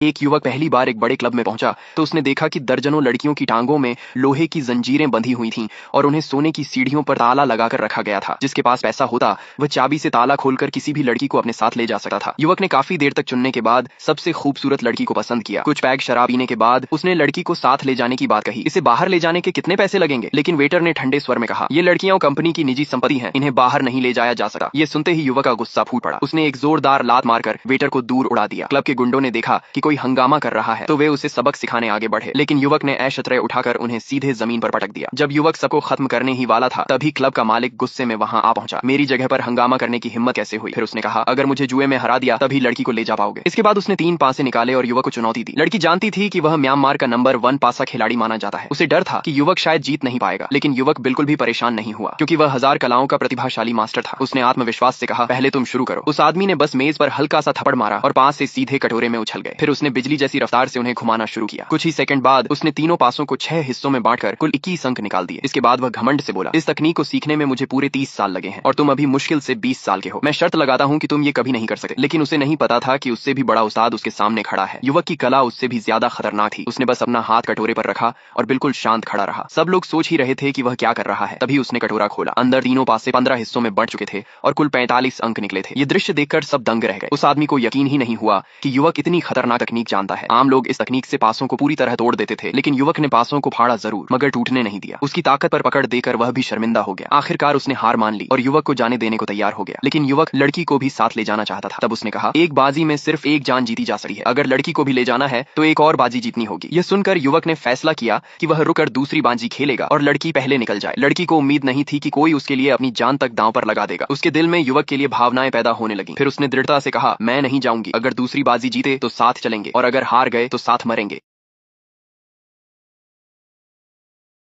एक युवक पहली बार एक बड़े क्लब में पहुंचा तो उसने देखा कि दर्जनों लड़कियों की टांगों में लोहे की जंजीरें बंधी हुई थीं और उन्हें सोने की सीढ़ियों पर ताला लगाकर रखा गया था। जिसके पास पैसा होता वह चाबी से ताला खोलकर किसी भी लड़की को अपने साथ ले जा सकता था। युवक ने काफी देर तक चुनने के बाद सबसे खूबसूरत लड़की को पसंद किया। कुछ पैग शराब पीने के बाद उसने लड़की को साथ ले जाने की बात कही। इसे बाहर ले जाने के कितने पैसे लगेंगे? लेकिन वेटर ने ठंडे स्वर में कहा, ये लड़कियां कंपनी की निजी संपत्ति हैं, इन्हें बाहर नहीं ले जाया जा सकता। ये सुनते ही युवक का गुस्सा फूट पड़ा। उसने एक जोरदार लात मारकर वेटर को दूर उड़ा दिया। क्लब के गुंडों ने देखा कि कोई हंगामा कर रहा है तो वे उसे सबक सिखाने आगे बढ़े, लेकिन युवक ने ऐशतरे उठाकर उन्हें सीधे जमीन पर पटक दिया। जब युवक सबको खत्म करने ही वाला था तभी क्लब का मालिक गुस्से में वहां आ पहुंचा। मेरी जगह पर हंगामा करने की हिम्मत कैसे हुई? फिर उसने कहा, अगर मुझे जुए में हरा दिया तभी लड़की को ले जा पाओगे। इसके बाद उसने 3 पासे निकाले और युवक को चुनौती दी। लड़की जानती थी कि वह म्यांमार का नंबर 1 पासा खिलाड़ी माना जाता है। उसे डर था कि युवक शायद जीत नहीं पाएगा, लेकिन युवक बिल्कुल भी परेशान नहीं हुआ क्योंकि वह 1000 कलाओं का प्रतिभाशाली मास्टर था। उसने आत्मविश्वास से कहा, पहले तुम शुरू करो। उस आदमी ने बस मेज पर हल्का सा थप्पड़ मारा और पास से सीधे कटोरे में उछल गए। फिर उसने बिजली जैसी रफ्तार से उन्हें घुमाना शुरू किया। कुछ ही सेकंड बाद उसने तीनों पासों को 6 हिस्सों में बांटकर कुल 21 अंक निकाल दिए। इसके बाद वह घमंड से बोला, इस तकनीक को सीखने में मुझे पूरे 30 साल लगे हैं और तुम अभी मुश्किल से 20 साल के हो। मैं शर्त लगाता हूं कि तुम ये कभी नहीं कर सकते। लेकिन उसे नहीं पता था कि उससे भी बड़ा उस्ताद उसके सामने खड़ा है। युवक की कला उससे भी ज्यादा खतरनाक थी। उसने बस अपना हाथ कटोरे पर रखा और बिल्कुल शांत खड़ा रहा। सब लोग सोच ही रहे थे कि वह क्या कर रहा है। तभी उसने कटोरा खोला। अंदर तीनों पासे 15 हिस्सों में बंट चुके थे और कुल 45 अंक निकले थे। ये दृश्य देखकर सब दंग रह गए। उस आदमी को यकीन ही नहीं हुआ कि युवक इतनी खतरनाक तकनीक जानता है। आम लोग इस तकनीक से पासों को पूरी तरह तोड़ देते थे, लेकिन युवक ने पासों को फाड़ा जरूर मगर टूटने नहीं दिया। उसकी ताकत पर पकड़ देकर वह भी शर्मिंदा हो गया। आखिरकार उसने हार मान ली और युवक को जाने देने को तैयार हो गया। लेकिन युवक लड़की को भी साथ ले जाना चाहता था। तब उसने कहा, एक बाजी में सिर्फ एक जान जीती जा सकती है। अगर लड़की को भी ले जाना है तो एक और बाजी जीतनी होगी। यह सुनकर युवक ने फैसला किया कि वह रुककर दूसरी बाजी खेलेगा और लड़की पहले निकल जाए। लड़की को उम्मीद नहीं थी कि कोई उसके लिए अपनी जान तक दांव पर लगा देगा। उसके दिल में युवक के लिए भावनाएं पैदा होने लगी। फिर उसने दृढ़ता से कहा, मैं नहीं जाऊंगी। अगर दूसरी बाजी जीते तो साथ चलेंगे और अगर हार गए तो साथ मरेंगे।